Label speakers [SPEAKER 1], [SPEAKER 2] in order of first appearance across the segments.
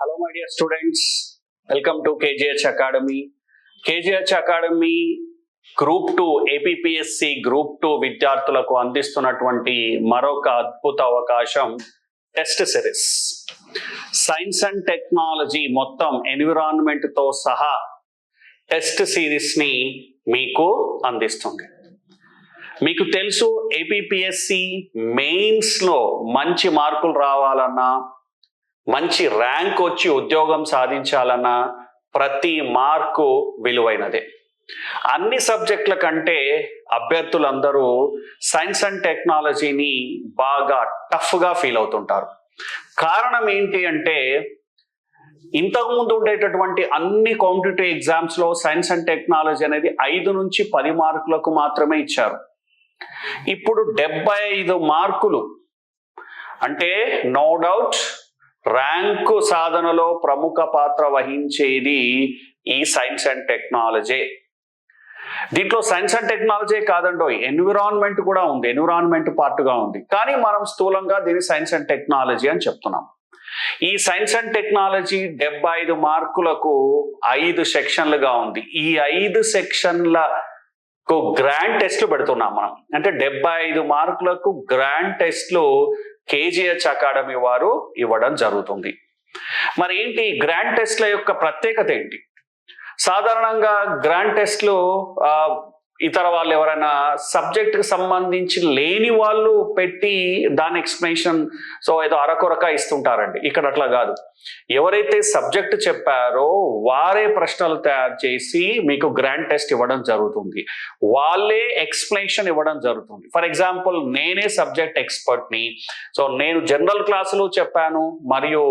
[SPEAKER 1] Hello, my dear students. Welcome to KGH Academy. KGH Academy group 2 APPSC group 2 విద్యార్థులకు అందిస్తున్నటువంటి మరొక అద్భుత అవకాశం test series. Science and technology మొత్తం ఎన్విరాన్మెంట్ తో సహా టెస్ట్ సిరీస్ ని మీకు అందిస్తుంది. మీకు తెలుసు, ఏపీపీఎస్సి మెయిన్స్ లో మంచి మార్కులు రావాలన్నా, మంచి ర్యాంక్ వచ్చి ఉద్యోగం సాధించాలన్నా ప్రతి మార్కు విలువైనదే. అన్ని సబ్జెక్టుల కంటే అభ్యర్థులందరూ సైన్స్ అండ్ టెక్నాలజీని బాగా టఫ్గా ఫీల్ అవుతుంటారు. కారణం ఏంటి అంటే, ఇంతకుముందు ఉండేటటువంటి అన్ని కాంపిటేటివ్ ఎగ్జామ్స్లో సైన్స్ అండ్ టెక్నాలజీ అనేది 5 నుంచి 10 మార్కులకు మాత్రమే ఇచ్చారు. ఇప్పుడు 75 మార్కులు అంటే నో డౌట్ ర్యాంకు సాధనలో ప్రముఖ పాత్ర వహించేది ఈ సైన్స్ అండ్ టెక్నాలజీ. దీంట్లో సైన్స్ అండ్ టెక్నాలజీ కాదండో, ఎన్విరాన్మెంట్ కూడా ఉంది, ఎన్విరాన్మెంట్ పార్ట్గా ఉంది. కానీ మనం స్థూలంగా దీన్ని సైన్స్ అండ్ టెక్నాలజీ అని చెప్తున్నాం. ఈ సైన్స్ అండ్ టెక్నాలజీ 75 మార్కులకు 5 సెక్షన్లుగా ఉంది. ఈ 5 సెక్షన్లకు గ్రాండ్ టెస్ట్లు పెడుతున్నాం మనం. అంటే 75 మార్కులకు గ్రాండ్ టెస్ట్లు కేజీహెచ్ అకాడమీ వారు ఇవ్వడం జరుగుతుంది. మరి ఏంటి గ్రాండ్ టెస్ట్ల యొక్క ప్రత్యేకత ఏంటి? సాధారణంగా గ్రాండ్ టెస్ట్లు ఇతర వాళ్ళు ఎవరైనా సబ్జెక్ట్కి సంబంధించి లేని వాళ్ళు పెట్టి దాని ఎక్స్ప్లెనేషన్ ఏదో అరకొరక ఇస్తుంటారండి. ఇక్కడ అట్లా కాదు. ఎవరైతే సబ్జెక్ట్ చెప్పారో వారే ప్రశ్నలు తయారు చేసి మీకు గ్రాండ్ టెస్ట్ ఇవ్వడం జరుగుతుంది. వాళ్ళే ఎక్స్ప్లెనేషన్ ఇవ్వడం జరుగుతుంది. ఫర్ ఎగ్జాంపుల్, నేనే సబ్జెక్ట్ ఎక్స్పర్ట్ని. నేను జనరల్ క్లాసులు చెప్పాను, మరియు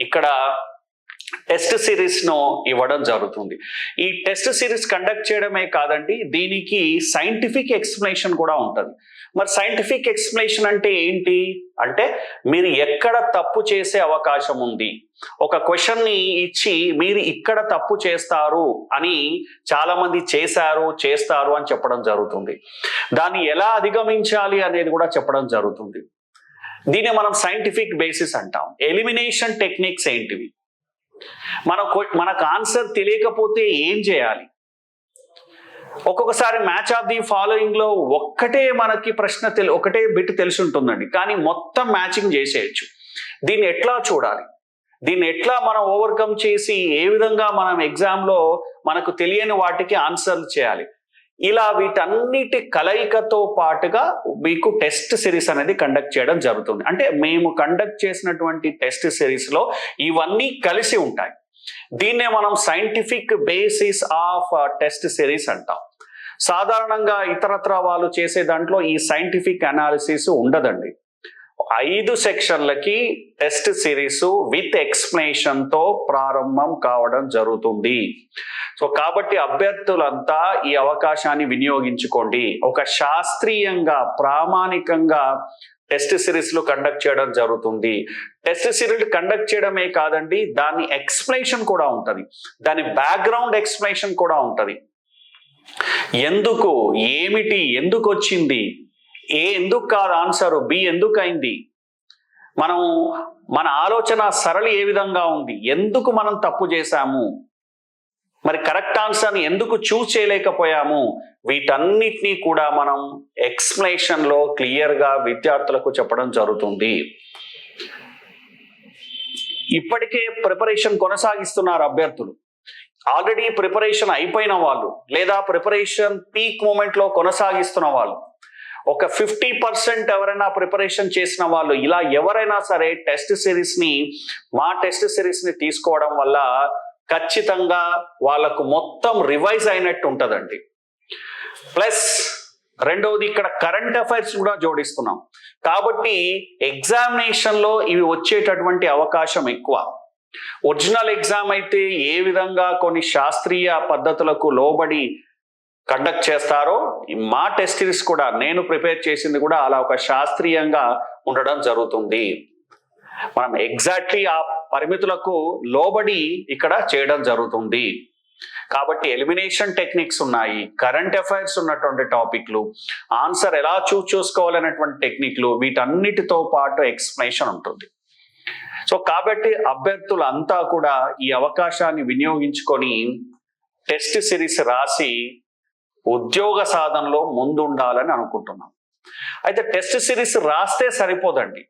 [SPEAKER 1] ఇక్కడ టెస్ట్ సిరీస్ ను ఇవ్వడం జరుగుతుంది. ఈ టెస్ట్ సిరీస్ కండక్ట్ చేయడమే కాదండి, దీనికి సైంటిఫిక్ ఎక్స్ప్లెనేషన్ కూడా ఉంటుంది. మరి సైంటిఫిక్ ఎక్స్ప్లెనేషన్ అంటే ఏంటి అంటే, మీరు ఎక్కడ తప్పు చేసే అవకాశం ఉంది, ఒక క్వశ్చన్ ని ఇచ్చి మీరు ఇక్కడ తప్పు చేస్తారు అని చాలా మంది చేస్తారు అని చెప్పడం జరుగుతుంది. దాన్ని ఎలా అధిగమించాలి అనేది కూడా చెప్పడం జరుగుతుంది. దీన్ని మనం సైంటిఫిక్ బేసిస్ అంటాం. ఎలిమినేషన్ టెక్నిక్స్ ఏంటివి, మనకు ఆన్సర్ తెలియకపోతే ఏం చేయాలి, ఒక్కొక్కసారి మ్యాచ్ ఆఫ్ ది ఫాలోయింగ్ లో ఒక్కటే మనకి ప్రశ్న ఒకటే బిట్ తెలిసి ఉంటుందండి, కానీ మొత్తం మ్యాచింగ్ చేసేయచ్చు. దీన్ని ఎట్లా చూడాలి, దీన్ని ఎట్లా మనం ఓవర్కమ్ చేసి ఏ విధంగా మనం ఎగ్జామ్లో మనకు తెలియని వాటికి ఆన్సర్లు చేయాలి, ఇలా వీటన్నిటి కలయికతో పాటుగా మీకు టెస్ట్ సిరీస్ అనేది కండక్ట్ చేయడం జరుగుతుంది. అంటే మేము కండక్ట్ చేసినటువంటి టెస్ట్ సిరీస్లో ఇవన్నీ కలిసి ఉంటాయి. దీన్నే మనం scientific basis of test series అంటాం. సాధారణంగా ఇతరత్ర వాళ్ళు చేసే దాంట్లో ఈ సైంటిఫిక్ అనాలిసిస్ ఉండదండి. 5 సెక్షన్లకి టెస్ట్ సిరీస్ విత్ ఎక్స్ప్లెనేషన్ తో ప్రారంభం కావడం జరుగుతుంది. కాబట్టి అభ్యర్థులంతా ఈ అవకాశాన్ని వినియోగించుకోండి. ఒక శాస్త్రీయంగా ప్రామాణికంగా టెస్ట్ సిరీస్లు కండక్ట్ చేయడం జరుగుతుంది. టెస్ట్ సిరీస్ కండక్ట్ చేయడమే కాదండి, దాని ఎక్స్ప్లెనేషన్ కూడా ఉంటుంది, దాని బ్యాక్గ్రౌండ్ ఎక్స్ప్లెనేషన్ కూడా ఉంటుంది. ఎందుకు, ఏమిటి, ఎందుకు వచ్చింది, ఎందుకు కాదు ఆన్సర్, బి ఎందుకు అయింది, మన ఆలోచన సరళి ఏ విధంగా ఉంది, ఎందుకు మనం తప్పు చేశాము, మరి కరెక్ట్ ఆన్సర్ని ఎందుకు చూస్ చేయలేకపోయాము, వీటన్నిటినీ కూడా మనం ఎక్స్ప్లెనేషన్లో క్లియర్గా విద్యార్థులకు చెప్పడం జరుగుతుంది. ఇప్పటికే ప్రిపరేషన్ కొనసాగిస్తున్నారు అభ్యర్థులు. ఆల్రెడీ ప్రిపరేషన్ అయిపోయిన వాళ్ళు, లేదా ప్రిపరేషన్ పీక్ మూమెంట్లో కొనసాగిస్తున్న వాళ్ళు, ఒక 50% ఎవరైనా ప్రిపరేషన్ చేసిన వాళ్ళు, ఇలా ఎవరైనా సరే మా టెస్ట్ సిరీస్ని తీసుకోవడం వల్ల ఖచ్చితంగా వాళ్ళకు మొత్తం రివైజ్ అయినట్టు ఉంటుందండి. ప్లస్ రెండవది, ఇక్కడ కరెంట్ అఫైర్స్ కూడా జోడిస్తున్నాం. కాబట్టి ఎగ్జామినేషన్లో ఇవి వచ్చేటటువంటి అవకాశం ఎక్కువ. ఒరిజినల్ ఎగ్జామ్ అయితే ఏ విధంగా కొన్ని శాస్త్రీయ పద్ధతులకు లోబడి కండక్ట్ చేస్తారో, మా టెస్ట్ సిరీస్ కూడా నేను ప్రిపేర్ చేసింది కూడా అలా ఒక శాస్త్రీయంగా ఉండడం జరుగుతుంది. మనం ఎగ్జాక్ట్లీ ఆ పరిమితులకు లోబడి ఇక్కడ చేయడం జరుగుతుంది. కాబట్టి ఎలిమినేషన్ టెక్నిక్స్ ఉన్నాయి, కరెంట్ అఫైర్స్ ఉన్నటువంటి టాపిక్లు, ఆన్సర్ ఎలా చూసుకోవాలనేటువంటి టెక్నిక్లు, వీటన్నిటితో పాటు ఎక్స్ప్లెనేషన్ ఉంటుంది. సో కాబట్టి అభ్యర్థులంతా కూడా ఈ అవకాశాన్ని వినియోగించుకొని టెస్ట్ సిరీస్ రాసి ఉద్యోగ సాధనలో ముందుండాలని అనుకుంటున్నాం. అయితే టెస్ట్ సిరీస్ రాస్తే సరిపోదండి.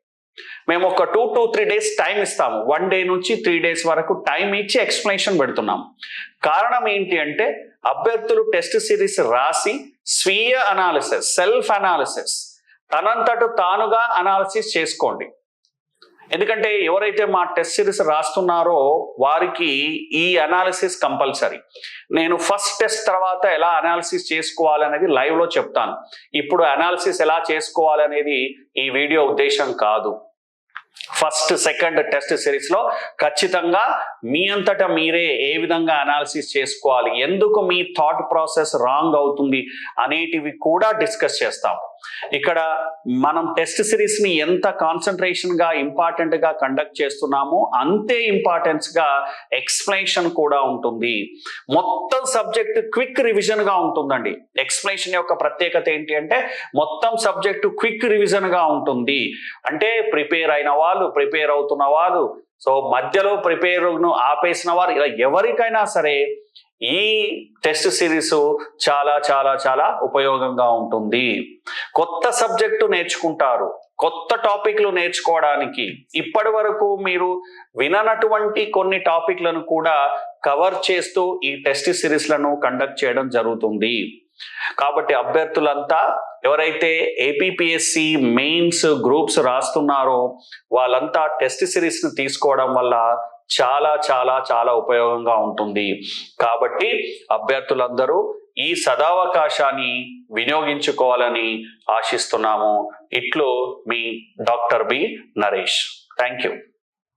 [SPEAKER 1] మేము ఒక 2 to 3 days టైం ఇస్తాము. 1 day నుంచి 3 days వరకు టైం ఇచ్చి ఎక్స్ప్లెనేషన్ పెడుతున్నాం. కారణం ఏంటి అంటే అభ్యర్థులు టెస్ట్ సిరీస్ రాసి స్వీయ అనాలిసిస్, సెల్ఫ్ అనాలిసిస్, తనంతట తానుగా అనాలిసిస్ చేసుకోండి. ఎందుకంటే ఎవరైతే మా టెస్ట్ సిరీస్ రాస్తున్నారో వారికి ఈ అనాలిసిస్ కంపల్సరీ. నేను ఫస్ట్ టెస్ట్ తర్వాత ఎలా అనాలిసిస్ చేసుకోవాలనేది లైవ్ లో చెప్తాను. ఇప్పుడు అనాలిసిస్ ఎలా చేసుకోవాలనేది ఈ వీడియో ఉద్దేశం కాదు. ఫస్ట్ సెకండ్ టెస్ట్ సిరీస్ లో ఖచ్చితంగా మీ అంతటా మీరే ఏ విధంగా అనాలిసిస్ చేసుకోవాలి, ఎందుకు మీ థాట్ ప్రాసెస్ రాంగ్ అవుతుంది అనేటివి కూడా డిస్కస్ చేస్తాం. ఇక్కడ మనం టెస్ట్ సిరీస్ ని ఎంత కాన్సన్ట్రేషన్ గా ఇంపార్టెంట్ గా కండక్ట్ చేస్తున్నామో అంతే ఇంపార్టెన్స్ గా ఎక్స్ప్లెనేషన్ కూడా ఉంటుంది. మొత్తం సబ్జెక్ట్ క్విక్ రివిజన్ గా ఉంటుందండి. ఎక్స్ప్లెనేషన్ యొక్క ప్రత్యేకత ఏంటి అంటే మొత్తం సబ్జెక్టు క్విక్ రివిజన్ గా ఉంటుంది. అంటే ప్రిపేర్ అయిన వాళ్ళు, ప్రిపేర్ అవుతున్న వాళ్ళు, సో మధ్యలో ప్రిపేర్ను ఆపేసిన వారు, ఇలా ఎవరికైనా సరే ఈ టెస్ట్ సిరీస్ చాలా చాలా చాలా ఉపయోగంగా ఉంటుంది. కొత్త సబ్జెక్టు నేర్చుకుంటారు, కొత్త టాపిక్లు నేర్చుకోవడానికి ఇప్పటి వరకు మీరు విననటువంటి కొన్ని టాపిక్లను కూడా కవర్ చేస్తూ ఈ టెస్ట్ సిరీస్లను కండక్ట్ చేయడం జరుగుతుంది. కాబట్టి అభ్యర్థులంతా ఎవరైతే ఏపీపీఎస్సి మెయిన్స్ గ్రూప్స్ రాస్తున్నారో వాళ్ళంతా టెస్ట్ సిరీస్ ని తీసుకోవడం వల్ల చాలా చాలా చాలా ఉపయోగంగా ఉంటుంది. కాబట్టి అభ్యర్థులందరూ ఈ సదావకాశాన్ని వినియోగించుకోవాలని ఆశిస్తున్నాము. ఇట్లు మీ doctor B Naresh. Thank you.